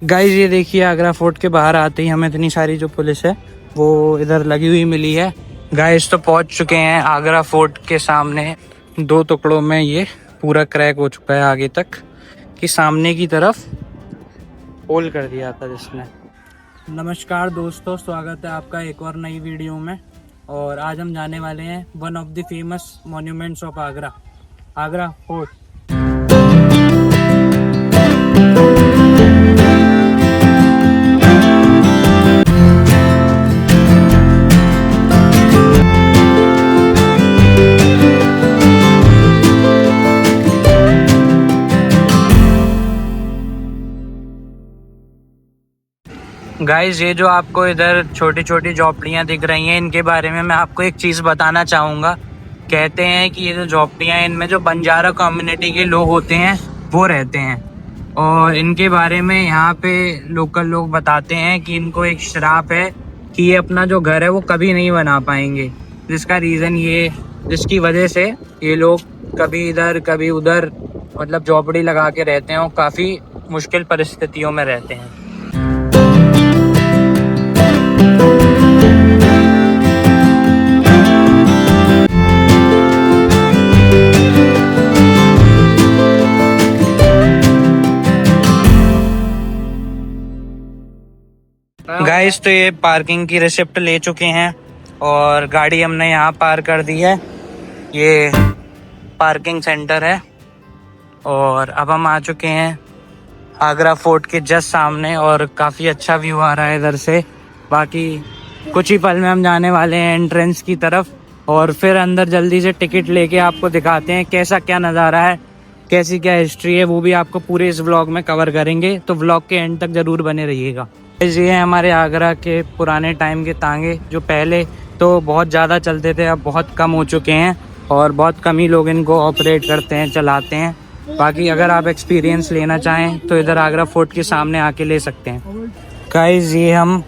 Guys ये देखिए, Agra fort के बाहर आते ही हमें इतनी सारी जो पुलिस है वो इधर लगी हुई मिली है। गाइज तो पहुंच चुके हैं आगरा फोर्ट के सामने। 2 टुकड़ों में ये पूरा क्रैक हो चुका है आगे तक, कि सामने की तरफ होल कर दिया था जिसने। नमस्कार दोस्तों, स्वागत है आपका एक और नई वीडियो में। और आज हम जाने वाले हैं one of the famous monuments of Agra, Agra fort. Guys ये जो आपको इधर छोटी छोटी झोपड़ियाँ दिख रही हैं, इनके बारे में मैं आपको एक चीज़ बताना चाहूँगा। कहते हैं कि ये जो झोपड़ियाँ हैं, इनमें जो बंजारा कम्युनिटी के लोग होते हैं वो रहते हैं। और इनके बारे में यहाँ पे लोकल लोग बताते हैं कि इनको एक श्राप है कि ये अपना जो घर है वो कभी नहीं बना पाएंगे। जिसका रीज़न जिसकी वजह से ये लोग कभी इधर कभी उधर मतलब झोपड़ी लगा के रहते हैं और काफ़ी मुश्किल परिस्थितियों में रहते हैं। गाइस तो ये पार्किंग की रिसिप्ट ले चुके हैं और गाड़ी हमने यहाँ पार कर दी है। ये पार्किंग सेंटर है और अब हम आ चुके हैं आगरा फोर्ट के जस्ट सामने और काफ़ी अच्छा व्यू आ रहा है इधर से। बाकी कुछ ही पल में हम जाने वाले हैं एंट्रेंस की तरफ और फिर अंदर जल्दी से टिकट लेके आपको दिखाते हैं कैसा क्या नज़ारा है, कैसी क्या हिस्ट्री है, वो भी आपको पूरे इस व्लॉग में कवर करेंगे। तो व्लॉग के एंड तक ज़रूर बने रहिएगा। ये हैं हमारे आगरा के पुराने टाइम के तांगे, जो पहले तो बहुत ज़्यादा चलते थे, अब बहुत कम हो चुके हैं और बहुत कम ही लोग इनको ऑपरेट करते हैं, चलाते हैं। बाकी अगर आप एक्सपीरियंस लेना चाहें तो इधर आगरा फोर्ट के सामने आके ले सकते हैं। गाइस ये हम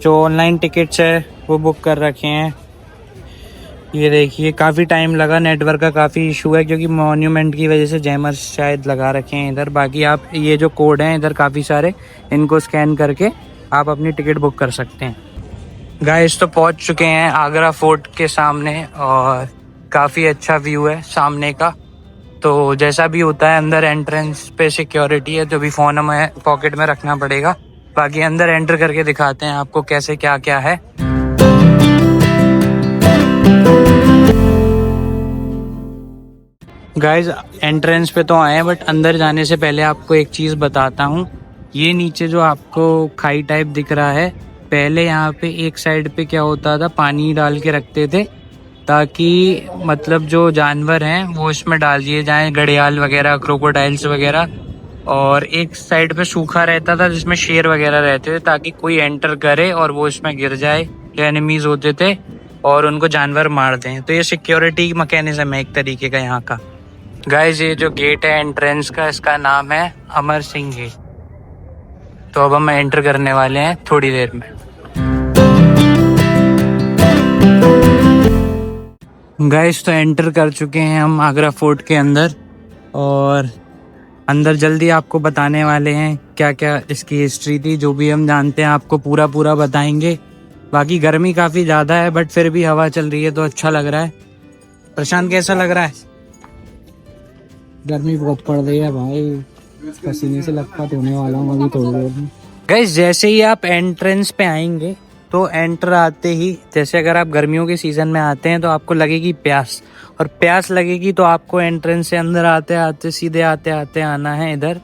जो ऑनलाइन टिकट्स है वो बुक कर रखे हैं। ये देखिए, काफ़ी टाइम लगा, नेटवर्क का काफ़ी इशू है क्योंकि मॉन्यूमेंट की वजह से जैमर्स शायद लगा रखे हैं इधर। बाकी आप ये जो कोड हैं इधर काफ़ी सारे, इनको स्कैन करके आप अपनी टिकट बुक कर सकते हैं। गाइस तो पहुंच चुके हैं आगरा फोर्ट के सामने और काफ़ी अच्छा व्यू है सामने का। तो जैसा भी होता है, अंदर एंट्रेंस पे सिक्योरिटी है, जो भी फ़ोन हमें पॉकेट में रखना पड़ेगा। बाकी अंदर एंटर करके दिखाते हैं आपको कैसे क्या क्या है। गाइज एंट्रेंस पे तो आए हैं, बट अंदर जाने से पहले आपको एक चीज़ बताता हूँ। ये नीचे जो आपको खाई टाइप दिख रहा है, पहले यहाँ पे एक साइड पे क्या होता था, पानी डाल के रखते थे ताकि मतलब जो जानवर हैं वो इसमें डाल दिए जाएं, घड़ियाल वगैरह, क्रोकोडाइल्स वगैरह। और एक साइड पे सूखा रहता था जिसमें शेर वगैरह रहते थे, ताकि कोई एंटर करे और वो इसमें गिर जाए। जो एनिमीज होते थे और उनको जानवर मार दें। तो ये सिक्योरिटी मैकेनिज्म है एक तरीके का यहाँ का। गाइज ये जो गेट है एंट्रेंस का, इसका नाम है अमर सिंह गेट। तो अब हम एंटर करने वाले हैं थोड़ी देर में। गाइज तो एंटर कर चुके हैं हम आगरा फोर्ट के अंदर और अंदर जल्दी आपको बताने वाले हैं क्या क्या इसकी हिस्ट्री थी। जो भी हम जानते हैं आपको पूरा पूरा बताएंगे। बाकी गर्मी काफ़ी ज़्यादा है बट फिर भी हवा चल रही है तो अच्छा लग रहा है। प्रशांत कैसा लग रहा है? गर्मी बहुत पड़ रही है भाई, पसीने से लथपथ होने वाला हूँ अभी थोड़ी देर में। गाइस जैसे ही आप एंट्रेंस पे आएंगे तो एंटर आते ही, जैसे अगर आप गर्मियों के सीज़न में आते हैं तो आपको लगेगी प्यास, और प्यास लगेगी तो आपको एंट्रेंस से अंदर आते आते सीधे आते आते आना है इधर।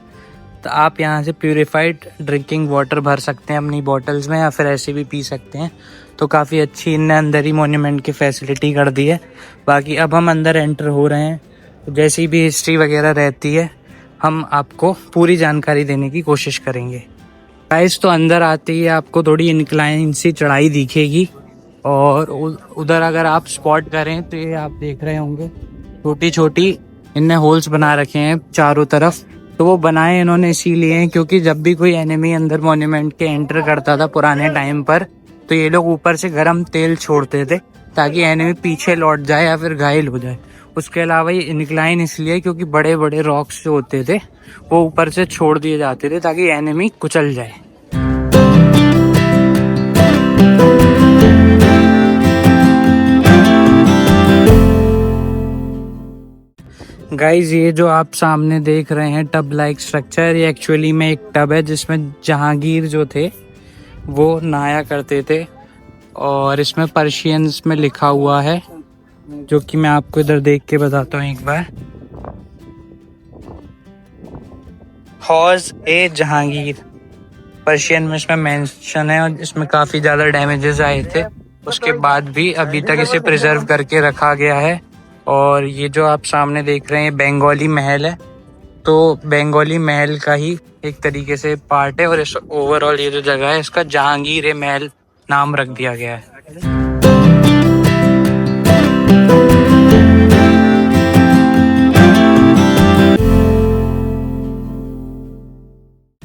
तो आप यहाँ से प्यूरिफाइड ड्रिंकिंग वाटर भर सकते हैं अपनी बॉटल्स में, या फिर ऐसे भी पी सकते हैं। तो काफ़ी अच्छी इनने अंदर ही मॉन्यूमेंट की फैसिलिटी कर दी है। बाकी अब हम अंदर एंटर हो रहे हैं, तो जैसी भी हिस्ट्री वगैरह रहती है हम आपको पूरी जानकारी देने की कोशिश करेंगे। गाइस तो अंदर आते ही आपको थोड़ी इंक्लाइन सी चढ़ाई दिखेगी और उधर अगर आप स्पॉट करें तो ये आप देख रहे होंगे छोटी छोटी इनने होल्स बना रखे हैं चारों तरफ। तो वो बनाए इन्होंने इसीलिए हैं क्योंकि जब भी कोई एनिमी अंदर मॉन्यूमेंट के एंटर करता था पुराने टाइम पर, तो ये लोग ऊपर से गर्म तेल छोड़ते थे ताकि एनिमी पीछे लौट जाए या फिर घायल हो जाए। उसके अलावा ये इंक्लाइन इसलिए क्योंकि बड़े बड़े रॉक्स जो होते थे वो ऊपर से छोड़ दिए जाते थे ताकि एनिमी कुचल जाए। गाइज ये जो आप सामने देख रहे हैं टब लाइक स्ट्रक्चर, ये एक्चुअली में एक टब है जिसमें जहांगीर जो थे वो नहाया करते थे और इसमें पर्शियंस में लिखा हुआ है जो कि मैं आपको इधर देख के बताता हूँ एक बार। हौज ए जहांगीर पर्शियन में इसमें मेंशन है और इसमें काफ़ी ज़्यादा डैमेजेस आए थे, उसके बाद भी अभी तक इसे प्रिजर्व करके रखा गया है। और ये जो आप सामने देख रहे हैं बंगाली महल है, तो बंगाली महल का ही एक तरीके से पार्ट है और इस ओवरऑल ये जो जगह है इसका जहांगीर महल नाम रख दिया गया है।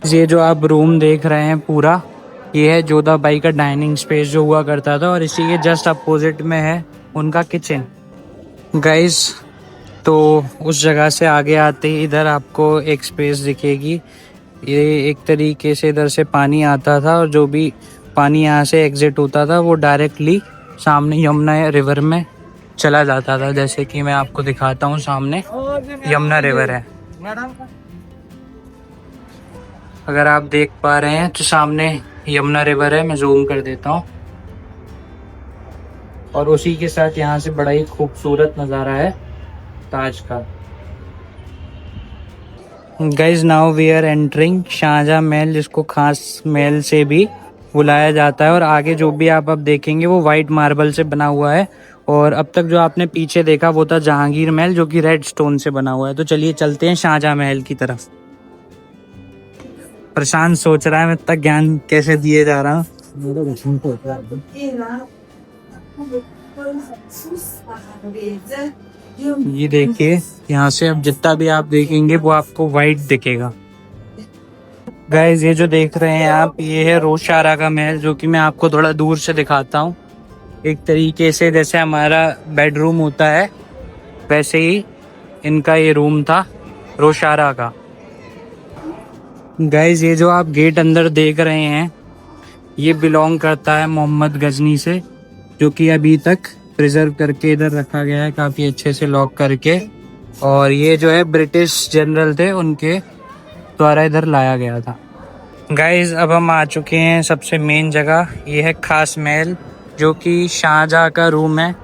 ये जो आप रूम देख रहे हैं पूरा, ये है जोधाबाई का डाइनिंग स्पेस जो हुआ करता था और इसी के जस्ट अपोजिट में है उनका किचन। गाइस तो उस जगह से आगे आते ही इधर आपको एक स्पेस दिखेगी, ये एक तरीके से इधर से पानी आता था और जो भी पानी यहाँ से एग्जिट होता था वो डायरेक्टली सामने यमुना रिवर में चला जाता था। जैसे कि मैं आपको दिखाता हूँ, सामने यमुना रिवर है, अगर आप देख पा रहे हैं तो सामने यमुना रिवर है। मैं जूम कर देता हूँ और उसी के साथ यहाँ से बड़ा ही खूबसूरत नज़ारा है ताज का। Guys now we are entering Shahjahan Mahal, जिसको खास महल से भी बुलाया जाता है और आगे जो भी आप अब देखेंगे वो वाइट मार्बल से बना हुआ है और अब तक जो आपने पीछे देखा वो था जहांगीर महल जो कि रेड स्टोन से बना हुआ है। तो चलिए चलते हैं शाहजहां महल की तरफ। प्रशांत सोच रहा है मैं इतना ज्ञान कैसे दिए जा रहा हूँ। ये देखिए यहाँ से अब जितना भी आप देखेंगे वो आपको वाइट दिखेगा। गाइस ये जो देख रहे हैं आप, ये है रोशारा का महल जो कि मैं आपको थोड़ा दूर से दिखाता हूँ। एक तरीके से जैसे हमारा बेडरूम होता है वैसे ही इनका ये रूम था रोशारा का। गाइस ये जो आप गेट अंदर देख रहे हैं ये बिलोंग करता है मोहम्मद गजनी से, जो कि अभी तक प्रिजर्व करके इधर रखा गया है काफ़ी अच्छे से लॉक करके। और ये जो है ब्रिटिश जनरल थे उनके द्वारा इधर लाया गया था। गाइस अब हम आ चुके हैं सबसे मेन जगह, ये है खास महल जो कि शाहजहां का रूम है।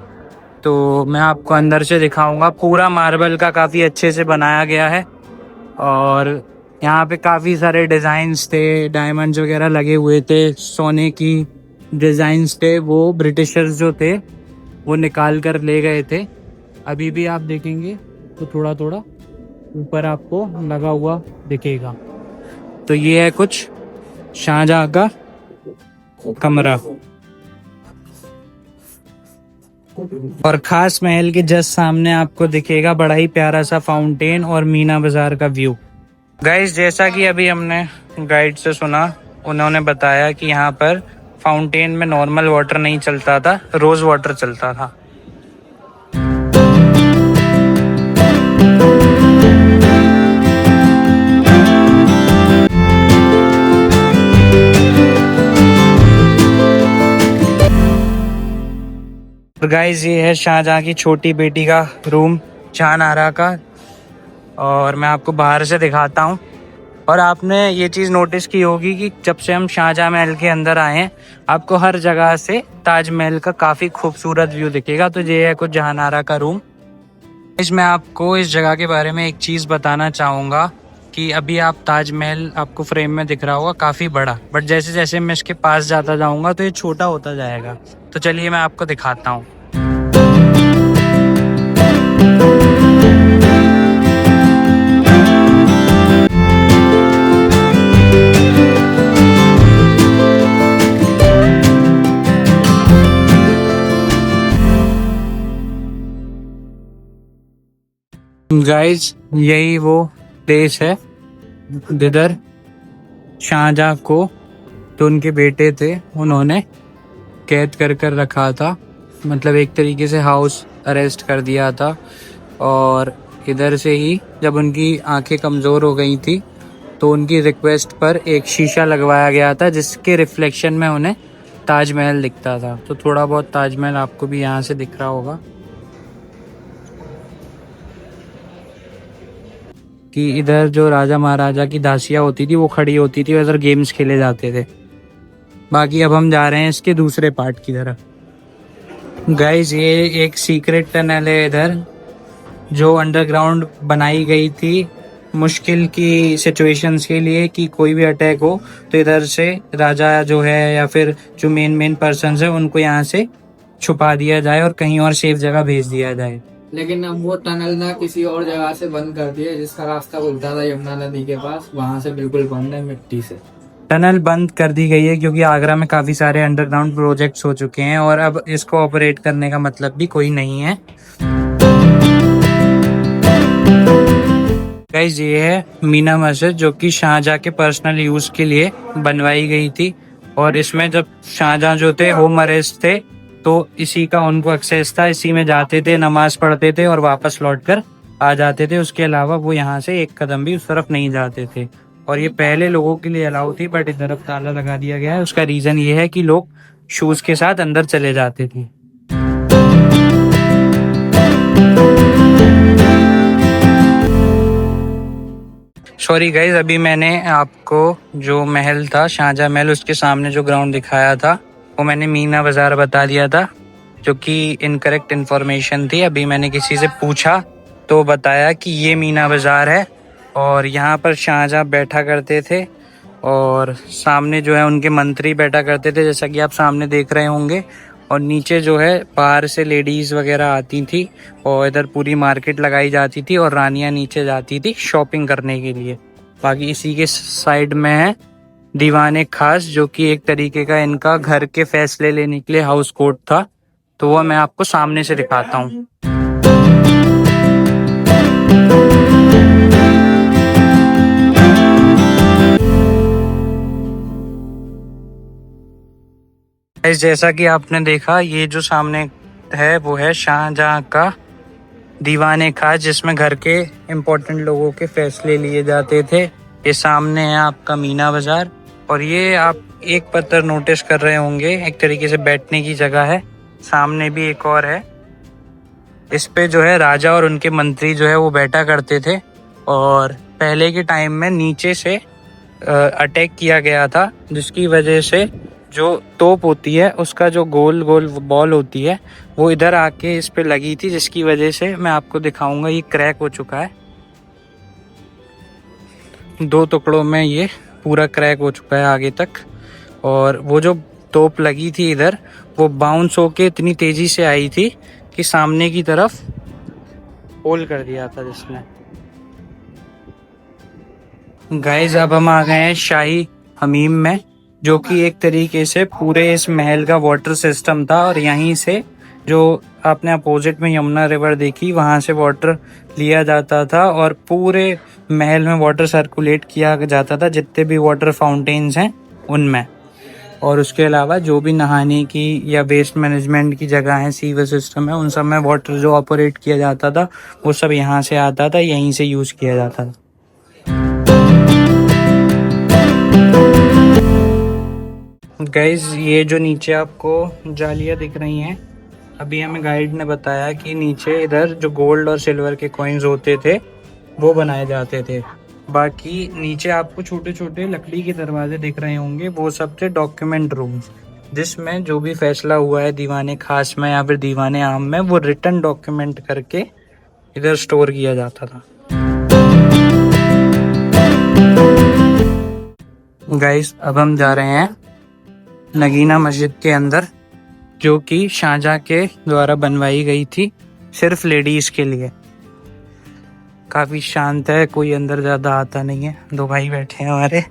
तो मैं आपको अंदर से दिखाऊंगा, पूरा मार्बल का काफ़ी अच्छे से बनाया गया है और यहाँ पे काफ़ी सारे डिज़ाइंस थे, डायमंड्स वगैरह लगे हुए थे, सोने की डिज़ाइंस थे, वो ब्रिटिशर्स जो थे वो निकाल कर ले गए थे। अभी भी आप देखेंगे तो थोड़ा थोड़ा ऊपर आपको लगा हुआ दिखेगा। तो ये है कुछ शाहजहां का कमरा। और खास महल के जस्ट सामने आपको दिखेगा बड़ा ही प्यारा सा फाउंटेन और मीना बाजार का व्यू। गाइस जैसा कि अभी हमने गाइड से सुना, उन्होंने बताया कि यहाँ पर फाउंटेन में नॉर्मल वाटर नहीं चलता था, रोज वाटर चलता था। गाइस ये है शाहजहां की छोटी बेटी का रूम जहानारा का और मैं आपको बाहर से दिखाता हूँ। और आपने ये चीज़ नोटिस की होगी कि जब से हम शाहजहां महल के अंदर आए हैं आपको हर जगह से ताजमहल का काफ़ी खूबसूरत व्यू दिखेगा। तो ये है कुछ जहानारा का रूम। इसमें आपको इस जगह के बारे में एक चीज़ बताना चाहूँगा कि अभी आप ताजमहल आपको फ्रेम में दिख रहा होगा काफ़ी बड़ा, बट जैसे जैसे मैं इसके पास जाता जाऊँगा तो ये छोटा होता जाएगा। तो चलिए मैं आपको दिखाता हूँ। गाइस यही वो प्लेस है जिधर शाहजहां को तो उनके बेटे थे उन्होंने कैद कर रखा था, मतलब एक तरीके से हाउस अरेस्ट कर दिया था। और इधर से ही जब उनकी आंखें कमज़ोर हो गई थी तो उनकी रिक्वेस्ट पर एक शीशा लगवाया गया था जिसके रिफ्लेक्शन में उन्हें ताजमहल दिखता था। तो थोड़ा बहुत ताजमहल आपको भी यहाँ से दिख रहा होगा कि इधर जो राजा महाराजा की दासियाँ होती थी वो खड़ी होती थी, इधर गेम्स खेले जाते थे। बाकी अब हम जा रहे हैं इसके दूसरे पार्ट की तरफ। गाइस ये एक सीक्रेट टनल है इधर, जो अंडरग्राउंड बनाई गई थी मुश्किल की सिचुएशंस के लिए कि कोई भी अटैक हो तो इधर से राजा जो है या फिर जो मेन पर्सन है उनको यहाँ से छुपा दिया जाए और कहीं और सेफ जगह भेज दिया जाए। लेकिन अब वो टनल ना किसी और जगह से बंद कर दिया, जिसका रास्ता खुलता था यमुना नदी के पास, वहां से बिल्कुल बंद है मिट्टी से। टनल बंद कर दी गई है क्योंकि आगरा में काफी सारे अंडरग्राउंड प्रोजेक्ट्स हो चुके हैं और अब इसको ऑपरेट करने का मतलब भी कोई नहीं है। गाइस ये है मीना मस्जिद जो कि शाहजहां के पर्सनल यूज के लिए बनवाई गई थी और इसमें जब शाहजहां जो थे होम अरेस्ट थे तो इसी का उनको एक्सेस था, इसी में जाते थे, नमाज पढ़ते थे और वापस लौटकर आ जाते थे। उसके अलावा वो यहाँ से एक कदम भी उस तरफ नहीं जाते थे और ये पहले लोगों के लिए अलाउ थी, बट इधर अब ताला लगा दिया गया है। उसका रीजन ये है कि लोग शूज के साथ अंदर चले जाते थे। सॉरी गाइज, अभी मैंने आपको जो महल था शाहजहां महल, उसके सामने जो ग्राउंड दिखाया था वो मैंने मीना बाजार बता दिया था, जो कि इनकरेक्ट इन्फॉर्मेशन थी। अभी मैंने किसी से पूछा तो बताया कि ये मीना बाजार है और यहाँ पर शाहजहां बैठा करते थे और सामने जो है उनके मंत्री बैठा करते थे, जैसा कि आप सामने देख रहे होंगे। और नीचे जो है बाहर से लेडीज वगैरह आती थी और इधर पूरी मार्केट लगाई जाती थी और रानियां नीचे जाती थी शॉपिंग करने के लिए। बाकी इसी के साइड में है दीवाने खास, जो कि एक तरीके का इनका घर के फैसले लेने के लिए हाउस कोर्ट था। तो वो मैं आपको सामने से दिखाता हूँ। जैसा कि आपने देखा, ये जो सामने है वो है शाहजहां का दीवाने खास, जिसमें घर के इम्पोर्टेंट लोगों के फैसले लिए जाते थे। ये सामने है आपका मीना बाजार और ये आप एक पत्थर नोटिस कर रहे होंगे, एक तरीके से बैठने की जगह है। सामने भी एक और है, इस पे जो है राजा और उनके मंत्री जो है वो बैठा करते थे और पहले के टाइम में नीचे से अटैक किया गया था, जिसकी वजह से जो तोप होती है उसका जो गोल गोल बॉल होती है वो इधर आके इस पे लगी थी, जिसकी वजह से मैं आपको दिखाऊंगा ये क्रैक हो चुका है। 2 टुकड़ों में ये पूरा क्रैक हो चुका है आगे तक। और वो जो तोप लगी थी इधर, वो बाउंस होके इतनी तेजी से आई थी कि सामने की तरफ होल कर दिया था जिसने। गाइस अब हम आ गए हैं शाही हमीम में, जो कि एक तरीके से पूरे इस महल का वाटर सिस्टम था और यहीं से जो आपने अपोजिट में यमुना रिवर देखी वहां से वाटर लिया जाता था और पूरे महल में वाटर सर्कुलेट किया जाता था, जितने भी वाटर फाउंटेन्स हैं उनमें। और उसके अलावा जो भी नहाने की या वेस्ट मैनेजमेंट की जगह है, सीवर सिस्टम है, उन सब में वाटर जो ऑपरेट किया जाता था वो सब यहाँ से आता था, यहीं से यूज किया जाता था। गाइज ये जो नीचे आपको जालियाँ दिख रही हैं, अभी हमें गाइड ने बताया कि नीचे इधर जो गोल्ड और सिल्वर के कॉइन्स होते थे वो बनाए जाते थे। बाकी नीचे आपको छोटे छोटे लकड़ी के दरवाजे दिख रहे होंगे, वो सब थे डॉक्यूमेंट रूम्स, जिसमें जो भी फैसला हुआ है दीवाने खास में या फिर दीवाने आम में, वो रिटन डॉक्यूमेंट करके इधर स्टोर किया जाता था। गाइस अब हम जा रहे हैं नगीना मस्जिद के अंदर, जो कि शाहजहां के द्वारा बनवाई गई थी सिर्फ लेडीज के लिए। काफी शांत है, कोई अंदर ज्यादा आता नहीं है। 2 भाई बैठे हैं हमारे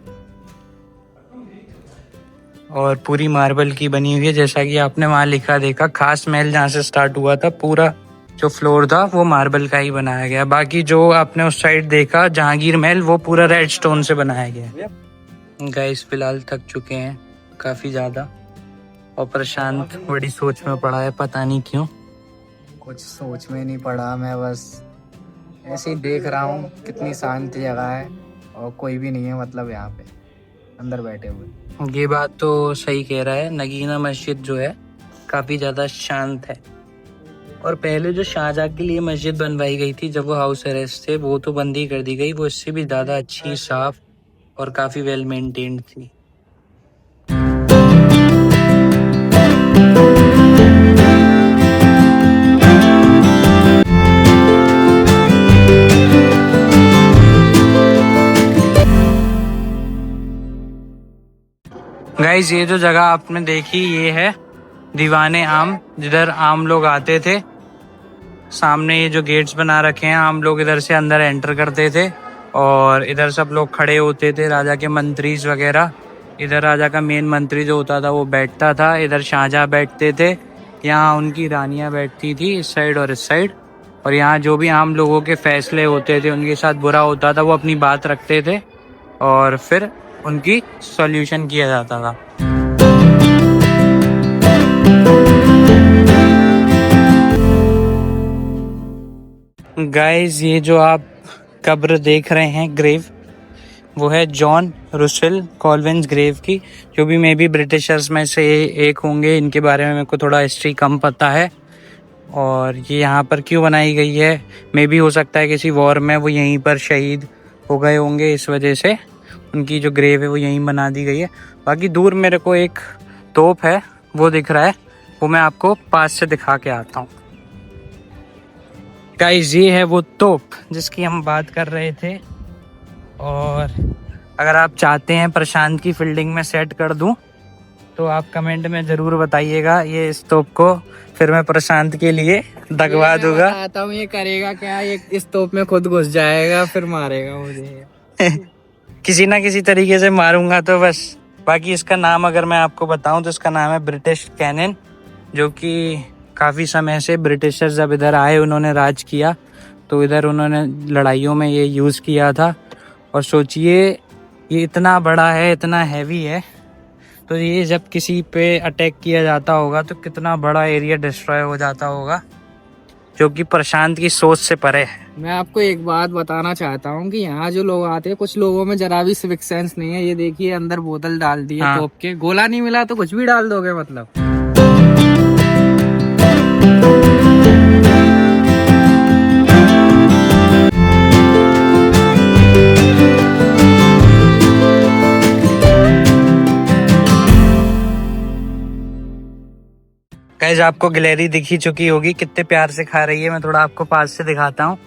और पूरी मार्बल की बनी हुई है, जैसा कि आपने वहां लिखा देखा। खास महल जहाँ से स्टार्ट हुआ था, पूरा जो फ्लोर था वो मार्बल का ही बनाया गया। बाकी जो आपने उस साइड देखा जहांगीर महल, वो पूरा रेड स्टोन से बनाया गया। गाइस फिलहाल थक चुके हैं काफी ज्यादा और प्रशांत बड़ी सोच में पड़ा है, पता नहीं क्यों। कुछ सोच में नहीं पड़ा, मैं बस ऐसे ही देख रहा हूँ, कितनी शांत जगह है और कोई भी नहीं है मतलब यहाँ पे अंदर बैठे हुए। ये बात तो सही कह रहा है, नगीना मस्जिद जो है काफ़ी ज़्यादा शांत है। और पहले जो शाहजहाँ के लिए मस्जिद बनवाई गई थी जब वो हाउस अरेस्ट थे, वो तो बंद ही कर दी गई। वो इससे भी ज़्यादा अच्छी, साफ और काफ़ी वेल मेंटेन्ड थी। गाइस, ये जो जगह आपने देखी ये है दीवाने आम, जिधर आम लोग आते थे। सामने ये जो गेट्स बना रखे हैं, आम लोग इधर से अंदर एंटर करते थे और इधर सब लोग खड़े होते थे, राजा के मंत्री वगैरह। इधर राजा का मेन मंत्री जो होता था वो बैठता था, इधर शाहजहाँ बैठते थे, यहाँ उनकी रानियाँ बैठती थी इस साइड और इस साइड। और यहाँ जो भी आम लोगों के फैसले होते थे, उनके साथ बुरा होता था, वो अपनी बात रखते थे और फिर उनकी सॉल्यूशन किया जाता था। गाइस, ये जो आप कब्र देख रहे हैं, ग्रेव, वो है जॉन रुसेल कॉल्विन्स ग्रेव की, जो भी मे बी ब्रिटिशर्स में से एक होंगे। इनके बारे में मेरे को थोड़ा हिस्ट्री कम पता है। और ये यहाँ पर क्यों बनाई गई है, मे बी हो सकता है किसी वॉर में वो यहीं पर शहीद हो गए होंगे, इस वजह से उनकी जो ग्रेव है वो यहीं बना दी गई है। बाकी दूर मेरे को एक तोप है वो दिख रहा है, वो मैं आपको पास से दिखा के आता हूँ। गाइस, ये है वो तोप जिसकी हम बात कर रहे थे। और अगर आप चाहते हैं प्रशांत की फील्डिंग में सेट कर दूं तो आप कमेंट में ज़रूर बताइएगा ये इस तोप को, फिर मैं प्रशांत के लिए दगवा दूंगा। आता हूँ ये करेगा क्या, ये इस तोप में खुद घुस जाएगा फिर मारेगा मुझे। किसी ना किसी तरीके से मारूंगा तो बस। बाकी इसका नाम अगर मैं आपको बताऊं तो इसका नाम है ब्रिटिश कैनन, जो कि काफ़ी समय से ब्रिटिशर्स जब इधर आए, उन्होंने राज किया तो इधर उन्होंने लड़ाइयों में ये यूज़ किया था। और सोचिए ये इतना बड़ा है, इतना हैवी है, तो ये जब किसी पे अटैक किया जाता होगा तो कितना बड़ा एरिया डिस्ट्रॉय हो जाता होगा, जो कि प्रशांत की सोच से परे है। मैं आपको एक बात बताना चाहता हूँ कि यहाँ जो लोग आते हैं, कुछ लोगों में जरा भी सिविक सेंस नहीं है। ये देखिए अंदर बोतल डाल दी है हाँ। तोप के, गोला नहीं मिला तो कुछ भी डाल दोगे मतलब। गाइस, आपको गिलहरी दिखी चुकी होगी, कितने प्यार से खा रही है। मैं थोड़ा आपको पास से दिखाता हूँ।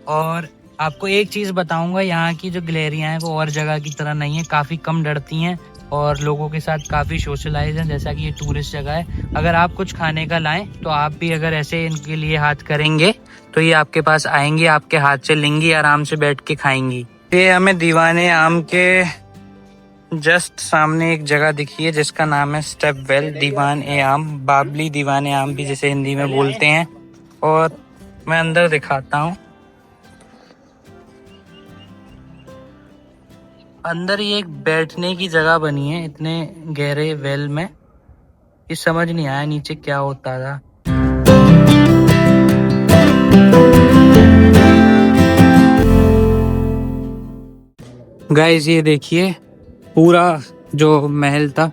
और आपको एक चीज़ बताऊंगा, यहाँ की जो गिलहरियाँ हैं वो और जगह की तरह नहीं है, काफ़ी कम डरती हैं और लोगों के साथ काफ़ी सोशलाइज हैं। जैसा कि ये टूरिस्ट जगह है, अगर आप कुछ खाने का लाएं तो आप भी अगर ऐसे इनके लिए हाथ करेंगे तो ये आपके पास आएंगी, आपके हाथ से लेंगी, आराम से बैठ के खाएंगी। ये हमें दीवाने आम के जस्ट सामने एक जगह दिखी है जिसका नाम है स्टेप वेल दीवान ए आम, बाबली दीवान ए आम भी जिसे हिंदी में बोलते हैं। और मैं अंदर दिखाता हूँ। अंदर ये एक बैठने की जगह बनी है इतने गहरे वेल में, ये समझ नहीं आया नीचे क्या होता था। गाइस, ये देखिए पूरा जो महल था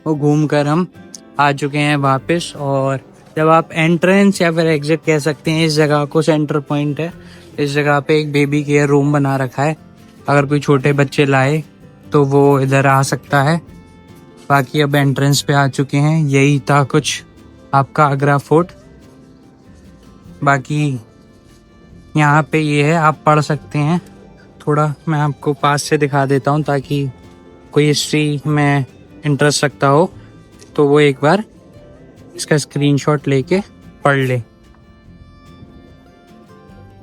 वो घूमकर हम आ चुके हैं वापस। और जब आप एंट्रेंस या फिर एग्जिट कह सकते हैं, इस जगह को सेंटर पॉइंट है। इस जगह पे एक बेबी केयर रूम बना रखा है, अगर कोई छोटे बच्चे लाए तो वो इधर आ सकता है। बाकी अब एंट्रेंस पे आ चुके हैं। यही था कुछ आपका आगरा फोर्ट। बाकी यहाँ पे ये है, आप पढ़ सकते हैं। थोड़ा मैं आपको पास से दिखा देता हूँ ताकि कोई हिस्ट्री में इंटरेस्ट रखता हो तो वो एक बार इसका स्क्रीनशॉट लेके पढ़ ले।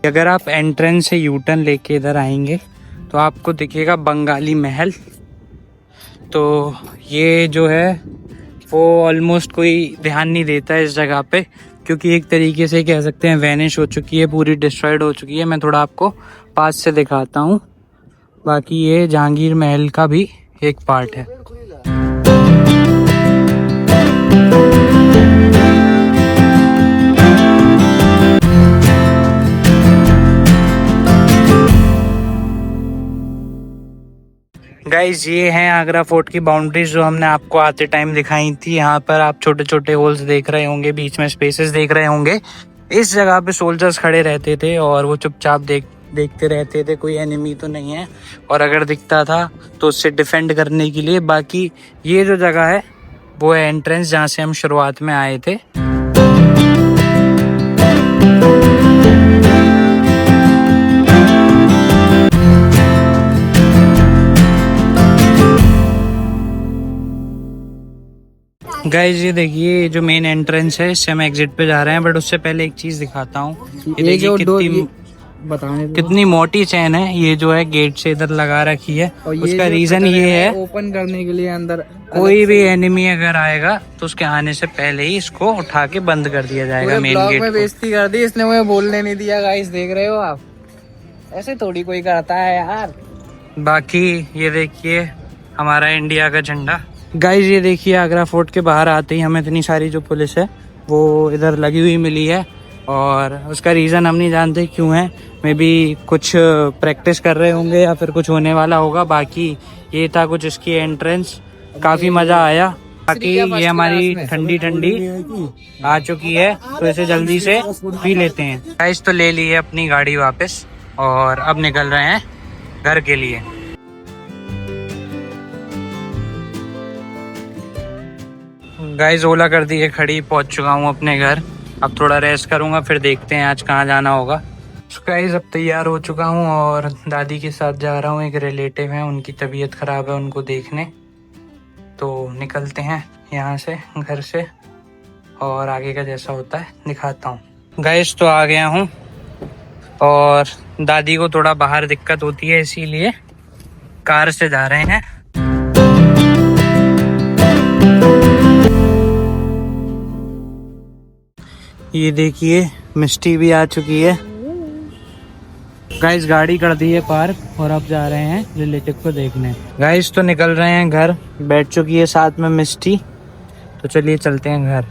अगर आप एंट्रेंस से यूटर्न लेके इधर आएंगे तो आपको दिखेगा बंगाली महल। तो ये जो है वो ऑलमोस्ट कोई ध्यान नहीं देता है इस जगह पे, क्योंकि एक तरीके से कह सकते हैं वैनिश हो चुकी है, पूरी डिस्ट्रॉयड हो चुकी है। मैं थोड़ा आपको पास से दिखाता हूँ। बाकी ये जहांगीर महल का भी एक पार्ट है। गाइज ये है आगरा फोर्ट की बाउंड्रीज जो हमने आपको आते टाइम दिखाई थी। यहाँ पर आप छोटे छोटे होल्स देख रहे होंगे, बीच में स्पेसेस देख रहे होंगे। इस जगह पे सोल्जर्स खड़े रहते थे और वो चुपचाप देखते रहते थे, कोई एनिमी तो नहीं है, और अगर दिखता था तो उससे डिफेंड करने के लिए। बाकी ये जो जगह है वो है एंट्रेंस, जहाँ से हम शुरुआत में आए थे। गाइज ये देखिए जो मेन एंट्रेंस है, इससे हम एग्जिट पे जा रहे हैं, बट उससे पहले एक चीज दिखाता हूँ। ये देखिए कितनी मोटी चेन है, ये जो है गेट से इधर लगा रखी है। और उसका रीजन ये है ओपन करने के लिए अंदर कोई भी एनिमी अगर आएगा तो उसके आने से पहले ही इसको उठा के बंद कर दिया जाएगा। मेन गेट में बेइज्जती कर दी इसने, मुझे बोलने नहीं दिया। गाइस देख रहे हो आप, ऐसे थोड़ी कोई करता है यार। बाकी ये देखिए हमारा इंडिया का झंडा। गाइज ये देखिए आगरा फोर्ट के बाहर आते ही हमें इतनी सारी जो पुलिस है वो इधर लगी हुई मिली है, और उसका रीज़न हम नहीं जानते क्यों है। मे बी कुछ प्रैक्टिस कर रहे होंगे या फिर कुछ होने वाला होगा। बाकी ये था कुछ इसकी एंट्रेंस, काफ़ी मज़ा आया। बाकी ये हमारी ठंडी ठंडी आ चुकी है, तो इसे जल्दी से पी लेते हैं। गाइज तो ले लिए अपनी गाड़ी वापस और अब निकल रहे हैं घर के लिए। गाइज ओला कर दी है खड़ी, पहुंच चुका हूँ अपने घर। अब थोड़ा रेस्ट करूंगा, फिर देखते हैं आज कहाँ जाना होगा। गाइज अब तैयार हो चुका हूँ और दादी के साथ जा रहा हूँ। एक रिलेटिव है, उनकी तबीयत ख़राब है, उनको देखने। तो निकलते हैं यहाँ से, घर से, और आगे का जैसा होता है दिखाता हूँ। गाइज तो आ गया हूँ, और दादी को थोड़ा बाहर दिक्कत होती है, इसीलिए कार से जा रहे हैं। ये देखिए मिष्टी भी आ चुकी है। गाइस गाड़ी कर दी है पार्क और अब जा रहे हैं रिलेटिव को देखने। गाइस तो निकल रहे हैं घर, बैठ चुकी है साथ में मिष्टी, तो चलिए चलते हैं घर।